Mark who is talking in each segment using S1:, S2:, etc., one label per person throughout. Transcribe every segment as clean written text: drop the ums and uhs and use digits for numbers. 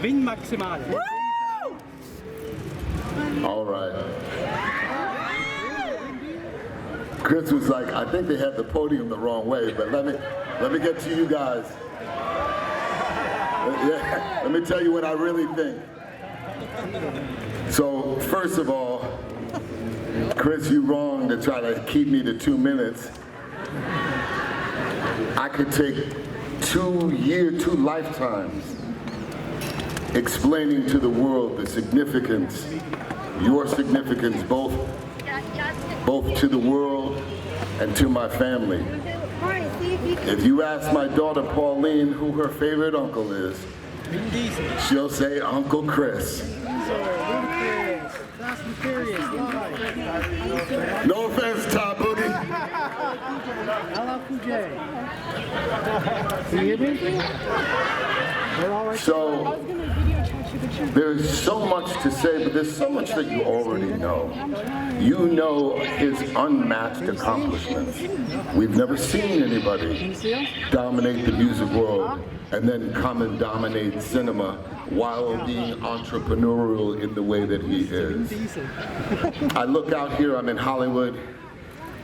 S1: Win maximal.
S2: All right. Chris was like, I think they had the podium the wrong way, but let me get to you guys. Yeah, let me tell you what I really think. So, first of all, Chris, you're wrong to try to keep me to 2 minutes. I could take 2 lifetimes explaining to the world the significance, your significance, both to the world and to my family. If you ask my daughter Pauline who her favorite uncle is, she'll say Uncle Chris. No offense, Top Boogie.
S1: I love PJ. Can you hear me?
S2: So, there's so much to say, but there's so much that you already know. You know his unmatched accomplishments. We've never seen anybody dominate the music world and then come and dominate cinema while being entrepreneurial in the way that he is. I look out here, I'm in Hollywood,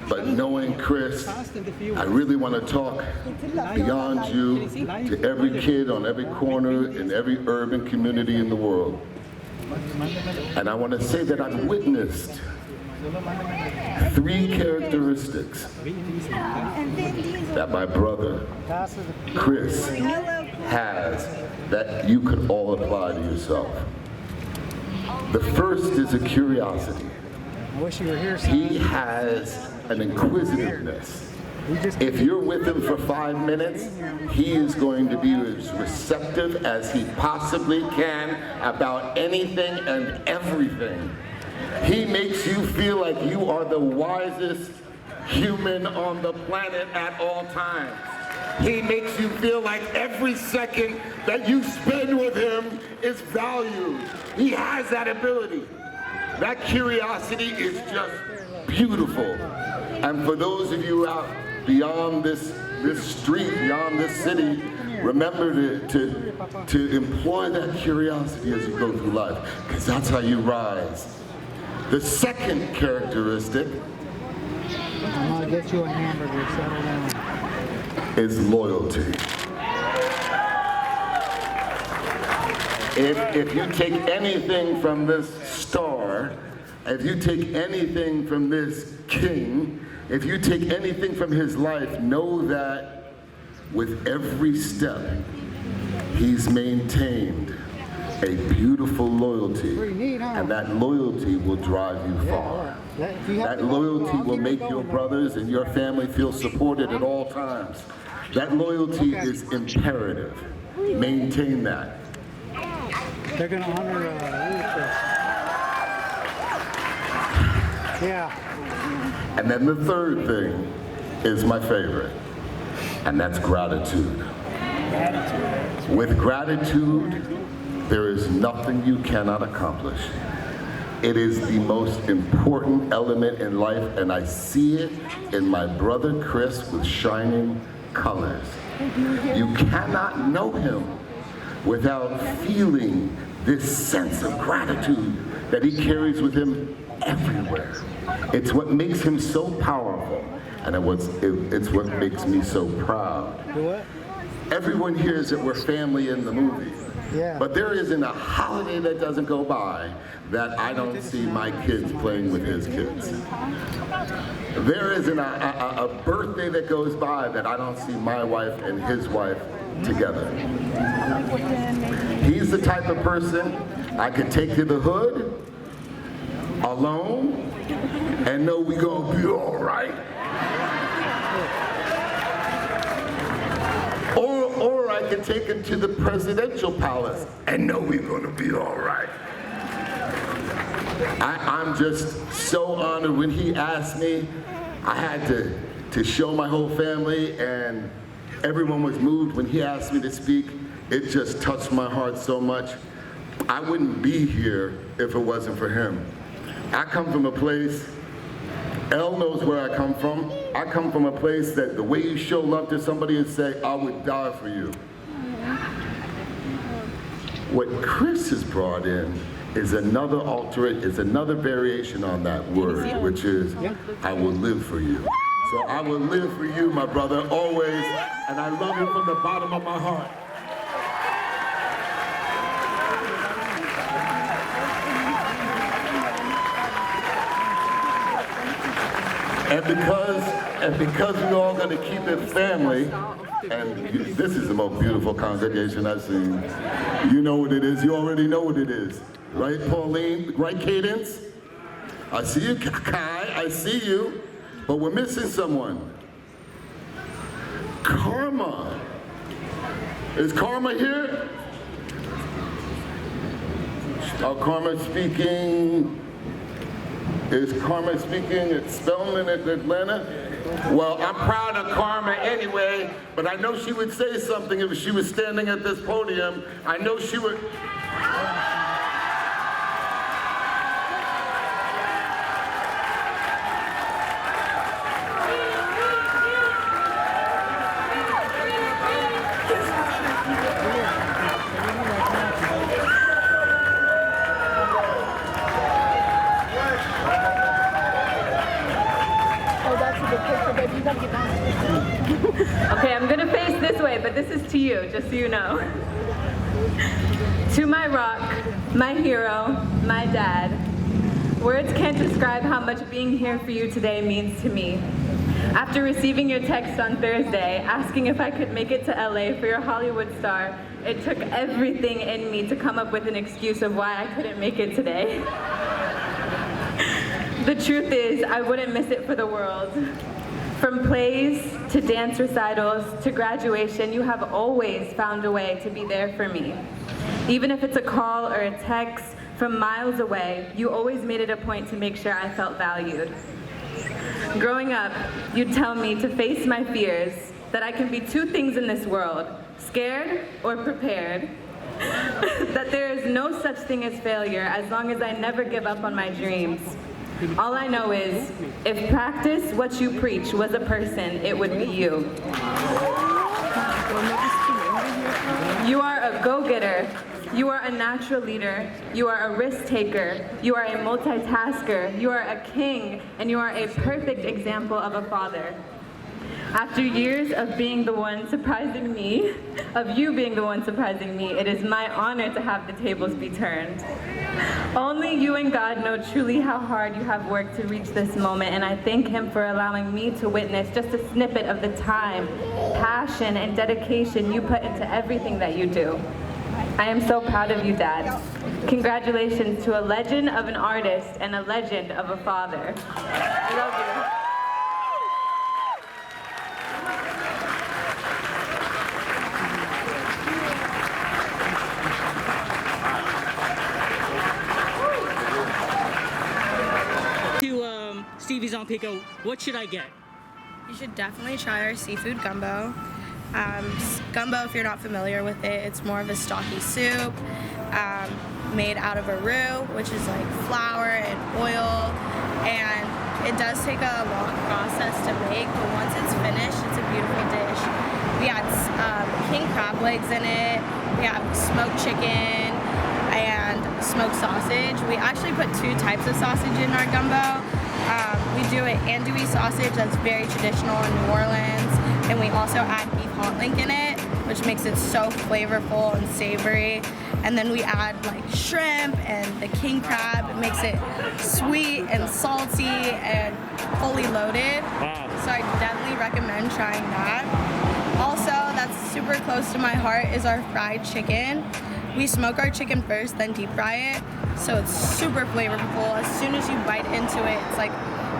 S2: but knowing Chris, I really want to talk beyond you to every kid on every corner in every urban community in the world. And I want to say that I've witnessed 3 characteristics that my brother, Chris, has that you could all apply to yourself. The first is a curiosity. He has an inquisitiveness. If you're with him for 5 minutes, he is going to be as receptive as he possibly can about anything and everything. He makes you feel like you are the wisest human on the planet at all times. He makes you feel like every second that you spend with him is valued. He has that ability. That curiosity is just beautiful. And for those of you out beyond this street, beyond this city, remember to employ that curiosity as you go through life, because that's how you rise. The second characteristic
S1: I'm gonna get you a hamburger, settle down.
S2: is loyalty. If you take anything from this star, if you take anything from this king, if you take anything from his life, know that with every step, he's maintained a beautiful loyalty, and that loyalty will drive you far. That loyalty will make your brothers and your family feel supported at all times. That loyalty is imperative. Maintain that.
S1: They're gonna honor Ludacris. Yeah.
S2: And then the third thing is my favorite, and that's gratitude. With gratitude, there is nothing you cannot accomplish. It is the most important element in life, and I see it in my brother Chris with shining colors. You cannot know him without feeling this sense of gratitude that he carries with him everywhere. It's what makes him so powerful, and it's what makes me so proud. Everyone hears that we're family in the movie.
S1: Yeah.
S2: But there isn't a holiday that doesn't go by that I don't see my kids playing with his kids. There isn't a birthday that goes by that I don't see my wife and his wife together. He's the type of person I could take to the hood alone and know we gonna be all right. Or I could take him to the presidential palace and know we're gonna be all right. I'm just so honored. When he asked me, I had to show my whole family, and everyone was moved when he asked me to speak. It just touched my heart so much. I wouldn't be here if it wasn't for him. I come from a place, Elle knows where I come from. I come from a place that the way you show love to somebody is say, I would die for you. What Chris has brought in is another is another variation on that word, which is, I will live for you. So I will live for you, my brother, always, and I love you from the bottom of my heart. And because we're all going to keep it family, and this is the most beautiful congregation I've seen. You know what it is. You already know what it is. Right, Pauline? Right, Cadence? I see you, Kai. I see you. But we're missing someone. Karma. Is Karma here? Karma speaking. Is Karma speaking at Spelman at Atlanta? Well, I'm proud of Karma anyway, but I know she would say something if she was standing at this podium. I know she would.
S3: Okay, I'm gonna face this way, but this is to you, just so you know. To my rock, my hero, my dad, words can't describe how much being here for you today means to me. After receiving your text on Thursday, asking if I could make it to LA for your Hollywood star, it took everything in me to come up with an excuse of why I couldn't make it today. The truth is, I wouldn't miss it for the world. From plays, to dance recitals, to graduation, you have always found a way to be there for me. Even if it's a call or a text from miles away, you always made it a point to make sure I felt valued. Growing up, you'd tell me to face my fears, that I can be two things in this world, scared or prepared, that there is no such thing as failure as long as I never give up on my dreams. All I know is, if practice what you preach was a person, it would be you. You are a go-getter. You are a natural leader. You are a risk taker. You are a multitasker. You are a king, and you are a perfect example of a father. After years of being the one surprising me, of you being the one surprising me, it is my honor to have the tables be turned. Only you and God know truly how hard you have worked to reach this moment, and I thank Him for allowing me to witness just a snippet of the time, passion, and dedication you put into everything that you do. I am so proud of you, Dad. Congratulations to a legend of an artist and a legend of a father. I love you.
S4: Stevie's on Pico, what should I get?
S5: You should definitely try our seafood gumbo. Gumbo, if you're not familiar with it, it's more of a stocky soup made out of a roux, which is like flour and oil, and it does take a long process to make, but once it's finished, it's a beautiful dish. We add king crab legs in it, we have smoked chicken, and smoked sausage. We actually put two types of sausage in our gumbo. We do an andouille sausage that's very traditional in New Orleans, and we also add beef hot link in it, which makes it so flavorful and savory. And then we add like shrimp and the king crab. It makes it sweet and salty and fully loaded.
S4: Wow.
S5: So I definitely recommend trying that. Also, that's super close to my heart is our fried chicken. We smoke our chicken first, then deep fry it, so it's super flavorful. As soon as you bite into it, it's like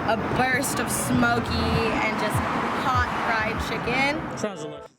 S5: a burst of smoky and just hot fried chicken.
S4: Sounds delicious.